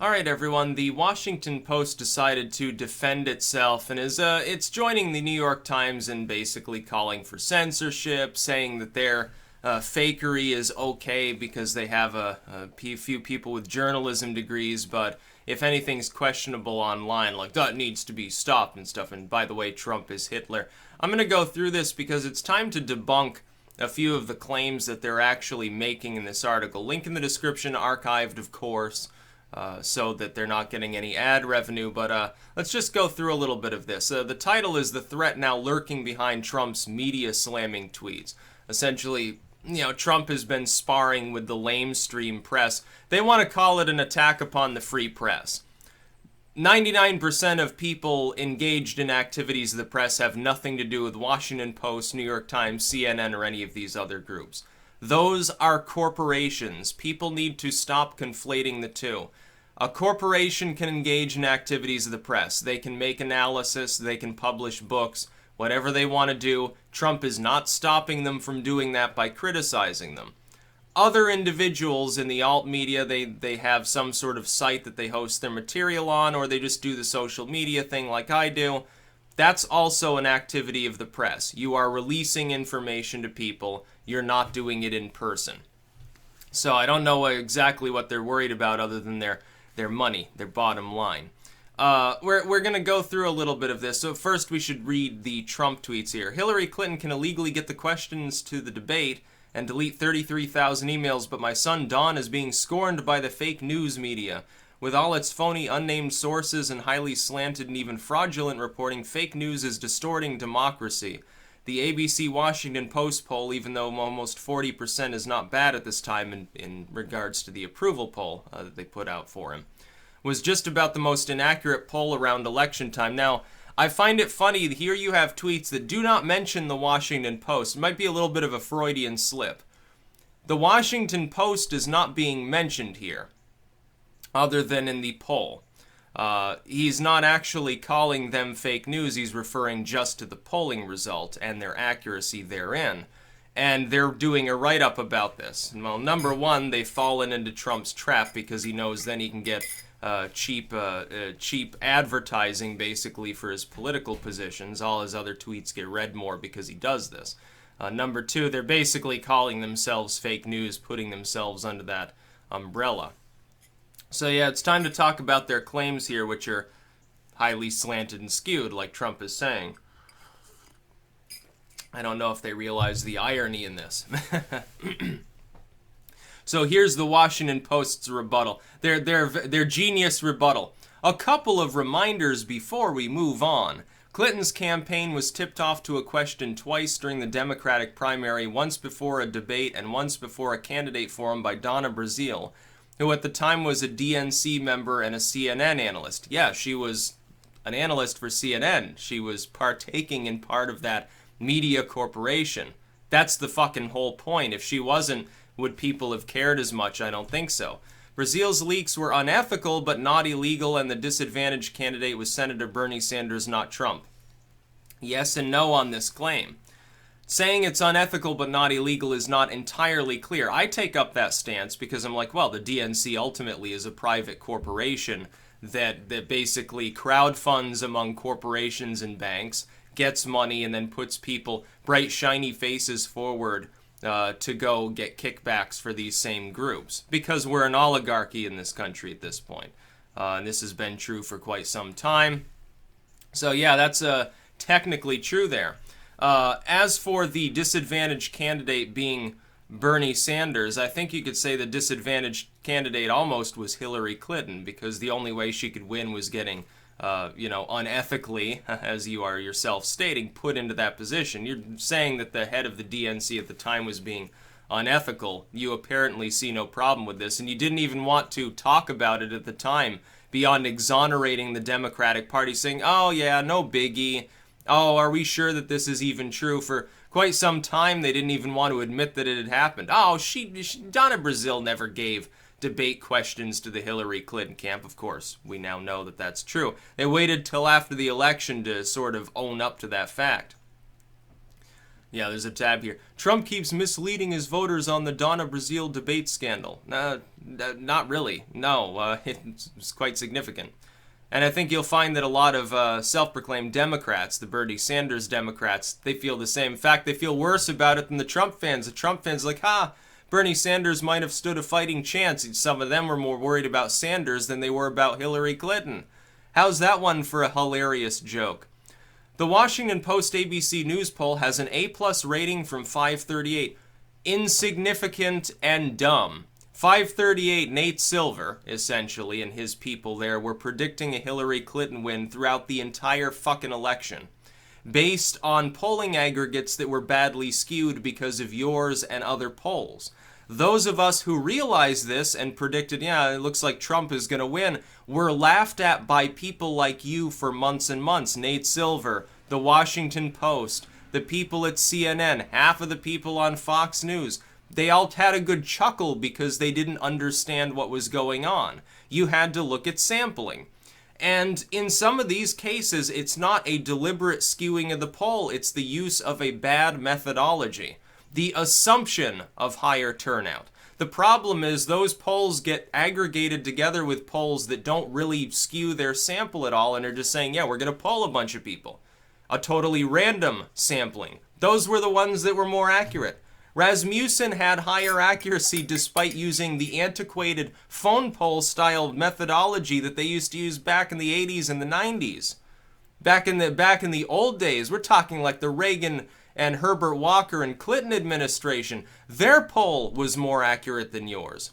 All right, everyone. The Washington Post decided to defend itself and it's joining the New York Times in basically calling for censorship, saying that their fakery is okay because they have a few people with journalism degrees, but if anything's questionable online, like that needs to be stopped and stuff. And by the way, Trump is Hitler. I'm going to go through this because it's time to debunk a few of the claims that they're actually making in this article. Link in the description, archived, of course. So that they're not getting any ad revenue. But let's just go through a little bit of this. The title is "The Threat Now Lurking Behind Trump's Media Slamming Tweets." Essentially, Trump has been sparring with the lamestream press. They want to call it an attack upon the free press. 99% of people engaged in activities of the press have nothing to do with Washington Post, New York Times, CNN, or any of these other groups. Those are corporations. People need to stop conflating the two. A corporation can engage in activities of the press. They can make analysis, they can publish books, whatever they want to do. Trump is not stopping them from doing that by criticizing them. Other individuals in the alt media, they have some sort of site that they host their material on, or they just do the social media thing like I do. That's also an activity of the press. You are releasing information to people. You're not doing it in person. So I don't know exactly what they're worried about other than their money, their bottom line. We're going to go through a little bit of this. So first we should read the Trump tweets here. Hillary Clinton can illegally get the questions to the debate and delete 33,000 emails, but my son Don is being scorned by the fake news media. With all its phony, unnamed sources and highly slanted and even fraudulent reporting, fake news is distorting democracy. The ABC Washington Post poll, even though almost 40% is not bad at this time in regards to the approval poll that they put out for him, was just about the most inaccurate poll around election time. Now, I find it funny, here you have tweets that do not mention the Washington Post. It might be a little bit of a Freudian slip. The Washington Post is not being mentioned here, other than in the poll. He's not actually calling them fake news. He's referring just to the polling result and their accuracy therein. And they're doing a write-up about this. Well, number one, they've fallen into Trump's trap because he knows then he can get cheap advertising, basically, for his political positions. All his other tweets get read more because he does this. Number two, they're basically calling themselves fake news, putting themselves under that umbrella. So yeah, it's time to talk about their claims here, which are highly slanted and skewed, like Trump is saying. I don't know if they realize the irony in this. So here's the Washington Post's rebuttal. Their genius rebuttal. A couple of reminders before we move on. Clinton's campaign was tipped off to a question twice during the Democratic primary, once before a debate and once before a candidate forum by Donna Brazile, who at the time was a DNC member and a CNN analyst. Yeah, she was an analyst for CNN. She was partaking in part of that media corporation. That's the fucking whole point. If she wasn't, would people have cared as much? I don't think so. Brazile's leaks were unethical but not illegal, and the disadvantaged candidate was Senator Bernie Sanders, not Trump. Yes and no on this claim. Saying it's unethical but not illegal is not entirely clear. I take up that stance because I'm like, well, the DNC ultimately is a private corporation that basically crowdfunds among corporations and banks, gets money, and then puts people, bright, shiny faces forward to go get kickbacks for these same groups. Because we're an oligarchy in this country at this point. And this has been true for quite some time. So yeah, that's technically true there. As for the disadvantaged candidate being Bernie Sanders, I think you could say the disadvantaged candidate almost was Hillary Clinton, because the only way she could win was getting, unethically, as you are yourself stating, put into that position. You're saying that the head of the DNC at the time was being unethical. You apparently see no problem with this, and you didn't even want to talk about it at the time, beyond exonerating the Democratic Party, saying, oh yeah, no biggie. Oh, are we sure that this is even true? For quite some time, they didn't even want to admit that it had happened. Oh, Donna Brazile never gave debate questions to the Hillary Clinton camp. Of course, we now know that that's true. They waited till after the election to sort of own up to that fact. Yeah, there's a tab here. Trump keeps misleading his voters on the Donna Brazile debate scandal. Not really. No, it's quite significant. And I think you'll find that a lot of self-proclaimed Democrats, the Bernie Sanders Democrats, they feel the same. In fact, they feel worse about it than the Trump fans. The Trump fans are like, Bernie Sanders might have stood a fighting chance. Some of them were more worried about Sanders than they were about Hillary Clinton. How's that one for a hilarious joke? The Washington Post ABC News poll has an A+ rating from 538. Insignificant and dumb. 538, Nate Silver, essentially, and his people there were predicting a Hillary Clinton win throughout the entire fucking election, based on polling aggregates that were badly skewed because of yours and other polls. Those of us who realized this and predicted, yeah, it looks like Trump is going to win, were laughed at by people like you for months and months. Nate Silver, the Washington Post, the people at CNN, half of the people on Fox News. They all had a good chuckle because they didn't understand what was going on. You had to look at sampling. And in some of these cases, it's not a deliberate skewing of the poll, it's the use of a bad methodology. The assumption of higher turnout. The problem is those polls get aggregated together with polls that don't really skew their sample at all and are just saying, yeah, we're going to poll a bunch of people. A totally random sampling. Those were the ones that were more accurate. Rasmussen had higher accuracy despite using the antiquated phone poll style methodology that they used to use back in the 80s and the 90s. Back in the old days, we're talking like the Reagan and Herbert Walker and Clinton administration. Their poll was more accurate than yours.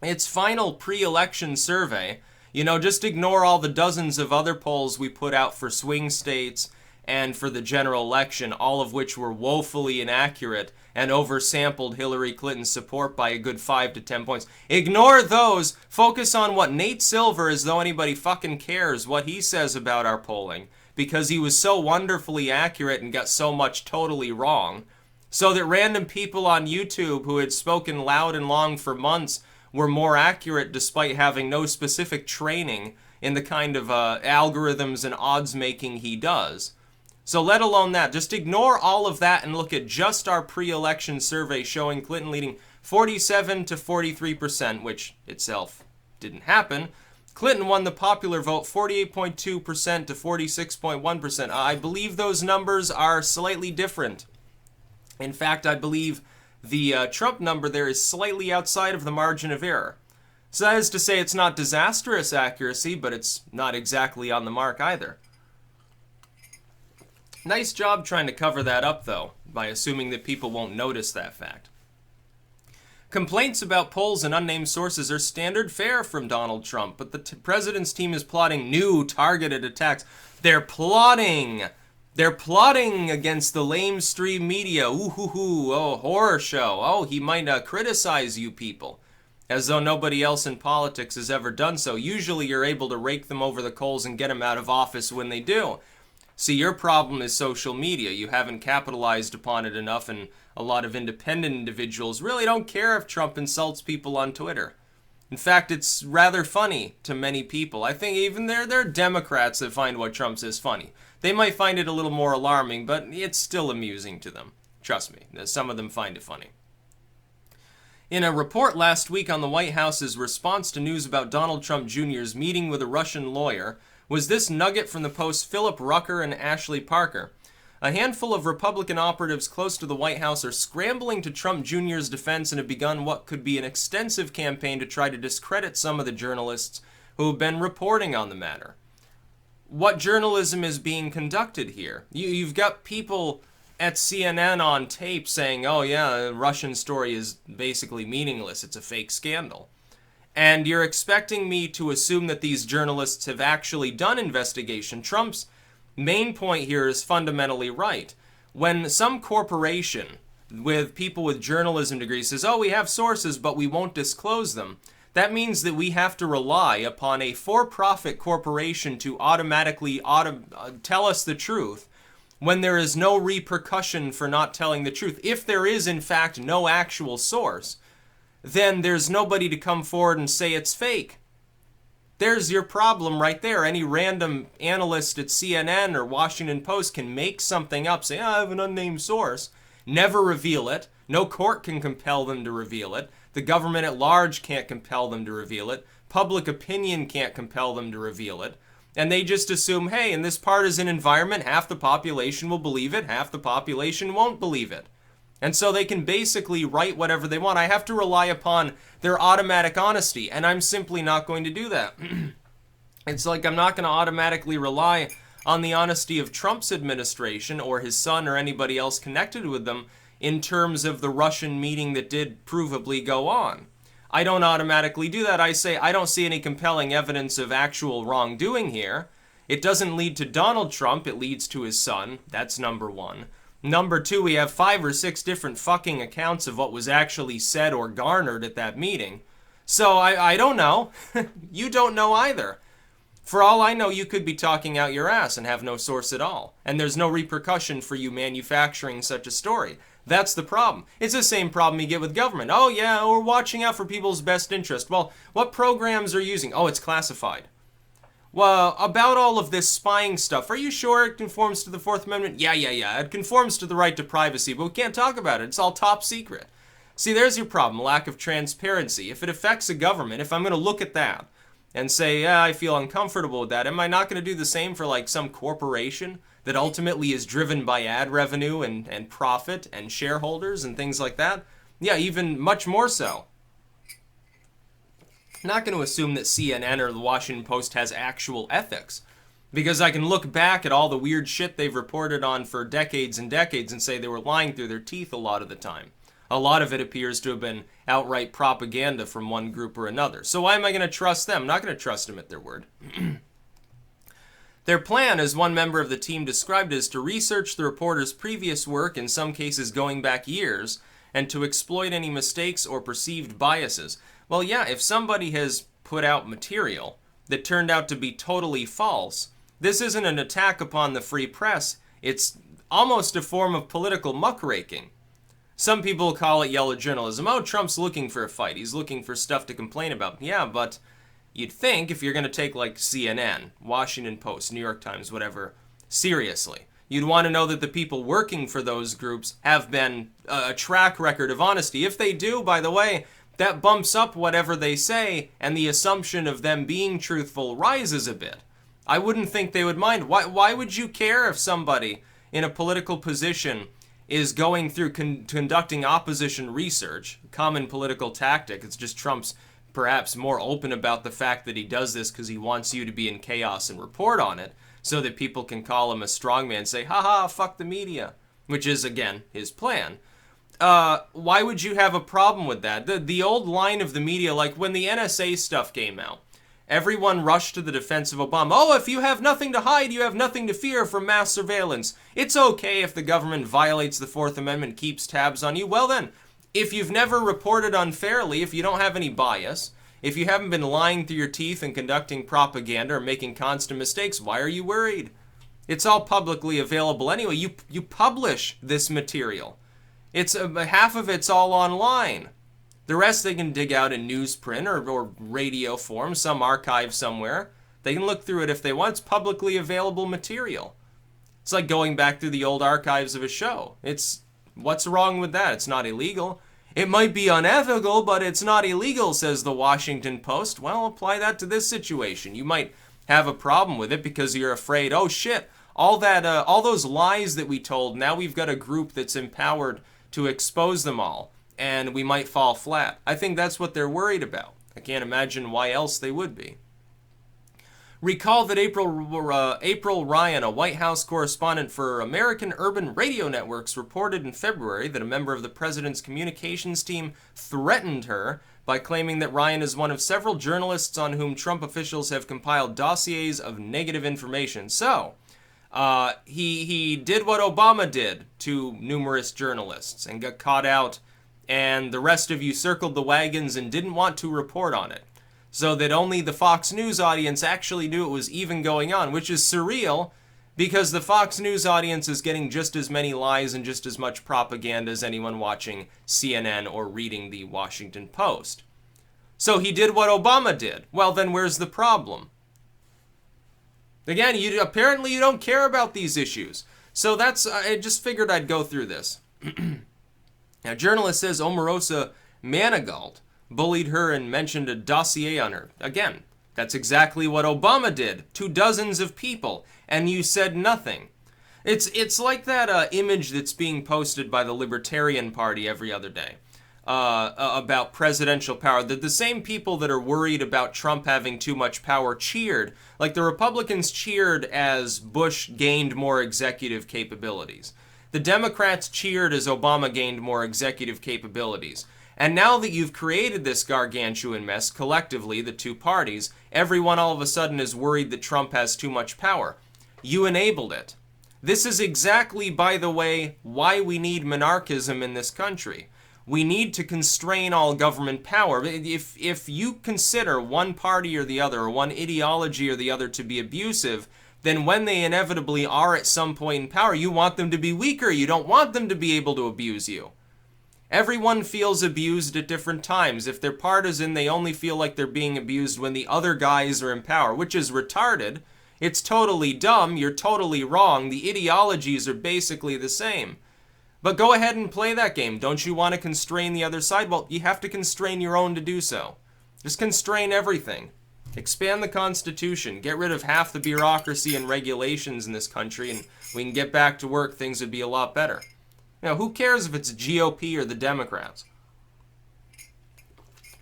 Its final pre-election survey, just ignore all the dozens of other polls we put out for swing states and for the general election, all of which were woefully inaccurate and oversampled Hillary Clinton's support by a good 5 to 10 points. Ignore those. Focus on what Nate Silver, as though anybody fucking cares what he says about our polling, because he was so wonderfully accurate and got so much totally wrong, so that random people on YouTube who had spoken loud and long for months were more accurate despite having no specific training in the kind of algorithms and odds making he does. So let alone that, just ignore all of that and look at just our pre-election survey showing Clinton leading 47 to 43%, which itself didn't happen. Clinton won the popular vote 48.2% to 46.1%. I believe those numbers are slightly different. In fact, I believe the Trump number there is slightly outside of the margin of error. So that is to say it's not disastrous accuracy, but it's not exactly on the mark either. Nice job trying to cover that up, though, by assuming that people won't notice that fact. Complaints about polls and unnamed sources are standard fare from Donald Trump, but the president's team is plotting new targeted attacks. They're plotting against the lamestream media. Oh, horror show. Oh, he might criticize you people. As though nobody else in politics has ever done so. Usually you're able to rake them over the coals and get them out of office when they do. See, your problem is social media. You haven't capitalized upon it enough, and a lot of independent individuals really don't care if Trump insults people on Twitter. In fact, it's rather funny to many people. I think even there are Democrats that find what Trump says funny. They might find it a little more alarming, but it's still amusing to them. Trust me, some of them find it funny. In a report last week on the White House's response to news about Donald Trump Jr.'s meeting with a Russian lawyer, was this nugget from the Post's Philip Rucker and Ashley Parker. A handful of Republican operatives close to the White House are scrambling to Trump Jr.'s defense and have begun what could be an extensive campaign to try to discredit some of the journalists who have been reporting on the matter. What journalism is being conducted here? You've got people at CNN on tape saying, oh yeah, the Russian story is basically meaningless, it's a fake scandal. And you're expecting me to assume that these journalists have actually done investigation. Trump's main point here is fundamentally right. When some corporation with people with journalism degrees says, oh, we have sources, but we won't disclose them, that means that we have to rely upon a for-profit corporation to automatically tell us the truth when there is no repercussion for not telling the truth. If there is, in fact, no actual source, then there's nobody to come forward and say it's fake. There's your problem right there. Any random analyst at CNN or Washington Post can make something up, say, I have an unnamed source, never reveal it. No court can compel them to reveal it. The government at large can't compel them to reveal it. Public opinion can't compel them to reveal it. And they just assume, hey, in this partisan environment, half the population will believe it, half the population won't believe it. And so they can basically write whatever they want. I have to rely upon their automatic honesty, and I'm simply not going to do that. It's like I'm not going to automatically rely on the honesty of Trump's administration or his son or anybody else connected with them in terms of the Russian meeting that did provably go on. I don't automatically do that. I say I don't see any compelling evidence of actual wrongdoing here. It doesn't lead to Donald Trump, it leads to his son. That's number one. Number two, we have 5 or 6 different fucking accounts of what was actually said or garnered at that meeting. So I don't know. You don't know either. For all I know, you could be talking out your ass and have no source at all. And there's no repercussion for you manufacturing such a story. That's the problem. It's the same problem you get with government. Oh yeah, we're watching out for people's best interest. Well, what programs are using? Oh, it's classified. Well, about all of this spying stuff, are you sure it conforms to the Fourth Amendment? Yeah. It conforms to the right to privacy, but we can't talk about it. It's all top secret. See, there's your problem, lack of transparency. If it affects a government, if I'm going to look at that and say, yeah, I feel uncomfortable with that, am I not going to do the same for like some corporation that ultimately is driven by ad revenue and profit and shareholders and things like that? Yeah, even much more so. I'm not going to assume that CNN or the Washington Post has actual ethics, because I can look back at all the weird shit they've reported on for decades and decades and say they were lying through their teeth a lot of the time. A lot of it appears to have been outright propaganda from one group or another. So why am I going to trust them? I'm not going to trust them at their word. Their plan, as one member of the team described, is to research the reporter's previous work, in some cases going back years, and to exploit any mistakes or perceived biases. Well, yeah, if somebody has put out material that turned out to be totally false, this isn't an attack upon the free press. It's almost a form of political muckraking. Some people call it yellow journalism. Oh, Trump's looking for a fight. He's looking for stuff to complain about. Yeah, but you'd think if you're going to take like CNN, Washington Post, New York Times, whatever, seriously, you'd want to know that the people working for those groups have been a track record of honesty. If they do, by the way, that bumps up whatever they say, and the assumption of them being truthful rises a bit. I wouldn't think they would mind. Why would you care if somebody in a political position is going through conducting opposition research, common political tactic? It's just Trump's perhaps more open about the fact that he does this because he wants you to be in chaos and report on it, so that people can call him a strongman and say, haha, fuck the media, which is, again, his plan. Why would you have a problem with that? The old line of the media, like when the NSA stuff came out, everyone rushed to the defense of Obama. Oh, if you have nothing to hide, you have nothing to fear from mass surveillance. It's okay if the government violates the Fourth Amendment, keeps tabs on you. Well then, if you've never reported unfairly, if you don't have any bias, if you haven't been lying through your teeth and conducting propaganda or making constant mistakes, why are you worried? It's all publicly available anyway. You publish this material. It's half of it's all online. The rest they can dig out in newsprint or radio form, some archive somewhere. They can look through it if they want. It's publicly available material. It's like going back through the old archives of a show. What's wrong with that? It's not illegal. It might be unethical, but it's not illegal, says the Washington Post. Well, apply that to this situation. You might have a problem with it because you're afraid, oh shit, all those lies that we told, now we've got a group that's empowered to expose them all, and we might fall flat. I think that's what they're worried about. I can't imagine why else they would be. Recall that April Ryan, a White House correspondent for American Urban Radio Networks, reported in February that a member of the president's communications team threatened her by claiming that Ryan is one of several journalists on whom Trump officials have compiled dossiers of negative information. So, he did what Obama did to numerous journalists and got caught out, and the rest of you circled the wagons and didn't want to report on it, so that only the Fox News audience actually knew it was even going on, which is surreal because the Fox News audience is getting just as many lies and just as much propaganda as anyone watching CNN or reading the Washington Post. So he did what Obama did. Well, then where's the problem? Again, apparently you don't care about these issues. So I just figured I'd go through this. Now, journalist says Omarosa Manigault bullied her and mentioned a dossier on her. Again, that's exactly what Obama did to dozens of people, and you said nothing. It's like that image that's being posted by the Libertarian Party every other day about presidential power. The same people that are worried about Trump having too much power cheered. Like the Republicans cheered as Bush gained more executive capabilities. The Democrats cheered as Obama gained more executive capabilities. And now that you've created this gargantuan mess, collectively, the two parties, everyone all of a sudden is worried that Trump has too much power. You enabled it. This is exactly, by the way, why we need monarchism in this country. We need to constrain all government power. If you consider one party or the other, or one ideology or the other to be abusive, then when they inevitably are at some point in power, you want them to be weaker. You don't want them to be able to abuse you. Everyone feels abused at different times. If they're partisan, they only feel like they're being abused when the other guys are in power, which is retarded. It's totally dumb. You're totally wrong. The ideologies are basically the same. But go ahead and play that game. Don't you want to constrain the other side? Well, you have to constrain your own to do so. Just constrain everything. Expand the Constitution. Get rid of half the bureaucracy and regulations in this country, and we can get back to work. Things would be a lot better. Now, who cares if it's GOP or the Democrats?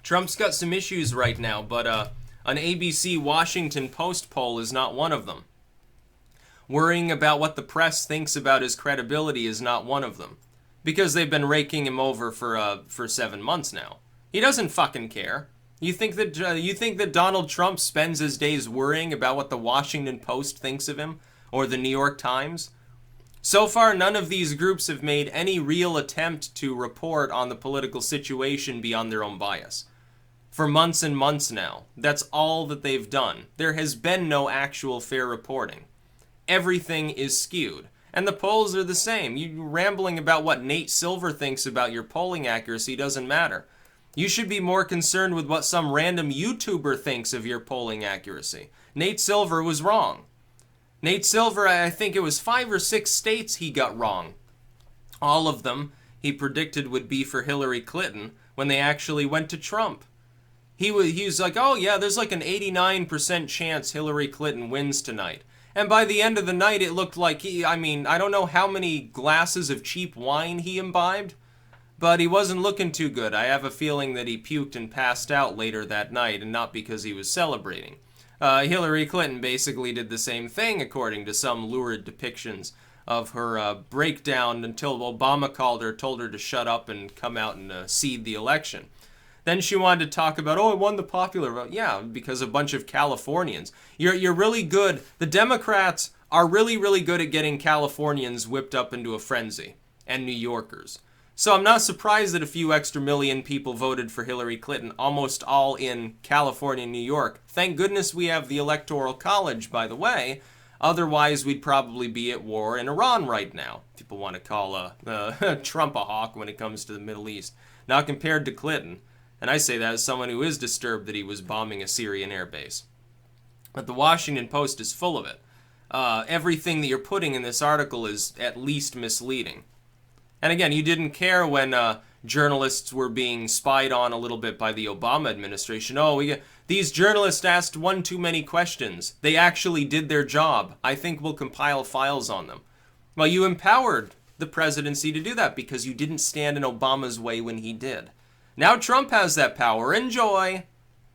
Trump's got some issues right now, but an ABC Washington Post poll is not one of them. Worrying about what the press thinks about his credibility is not one of them. Because they've been raking him over for 7 months now. He doesn't fucking care. You think that Donald Trump spends his days worrying about what the Washington Post thinks of him? Or the New York Times? So far, none of these groups have made any real attempt to report on the political situation beyond their own bias. For months and months now. That's all that they've done. There has been no actual fair reporting. Everything is skewed. And the polls are the same. You rambling about what Nate Silver thinks about your polling accuracy doesn't matter. You should be more concerned with what some random YouTuber thinks of your polling accuracy. Nate Silver was wrong. Nate Silver, I think it was 5 or 6 states he got wrong. All of them he predicted would be for Hillary Clinton when they actually went to Trump. He was like, oh yeah, there's like an 89% chance Hillary Clinton wins tonight. And by the end of the night, it looked like I don't know how many glasses of cheap wine he imbibed, but he wasn't looking too good. I have a feeling that he puked and passed out later that night, and not because he was celebrating. Hillary Clinton basically did the same thing, according to some lurid depictions of her breakdown until Obama called her, told her to shut up and come out and cede the election. Then she wanted to talk about, oh, I won the popular vote. Yeah, because a bunch of Californians. You're really good. The Democrats are really, really good at getting Californians whipped up into a frenzy, and New Yorkers. So I'm not surprised that a few extra million people voted for Hillary Clinton, almost all in California and New York. Thank goodness we have the Electoral College, by the way. Otherwise, we'd probably be at war in Iran right now. People want to call Trump a hawk when it comes to the Middle East. Not compared to Clinton. And I say that as someone who is disturbed that he was bombing a Syrian airbase. But the Washington Post is full of it. Everything that you're putting in this article is at least misleading. And again, you didn't care when journalists were being spied on a little bit by the Obama administration. Oh, these journalists asked one too many questions. They actually did their job. I think we'll compile files on them. Well, you empowered the presidency to do that because you didn't stand in Obama's way when he did. Now Trump has that power. Enjoy.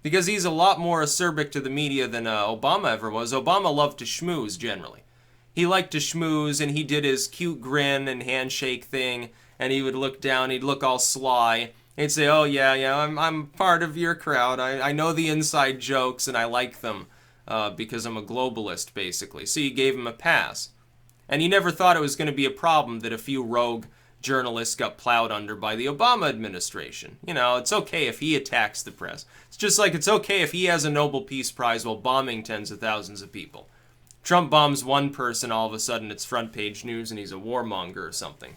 Because he's a lot more acerbic to the media than Obama ever was. Obama loved to schmooze, generally. He liked to schmooze, and he did his cute grin and handshake thing, and he would look down, he'd look all sly. He'd say, oh, yeah, I'm part of your crowd. I know the inside jokes, and I like them because I'm a globalist, basically. So you gave him a pass. And he never thought it was going to be a problem that a few rogue journalists got plowed under by the Obama administration. You know, it's okay if he attacks the press. It's just like it's okay if he has a Nobel Peace Prize while bombing tens of thousands of people. Trump bombs one person, all of a sudden it's front page news and he's a warmonger or something.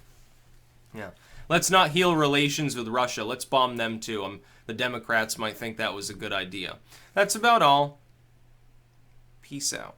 Yeah. let's not heal relations with Russia. Let's bomb them too. The Democrats might think that was a good idea. That's about all. Peace out.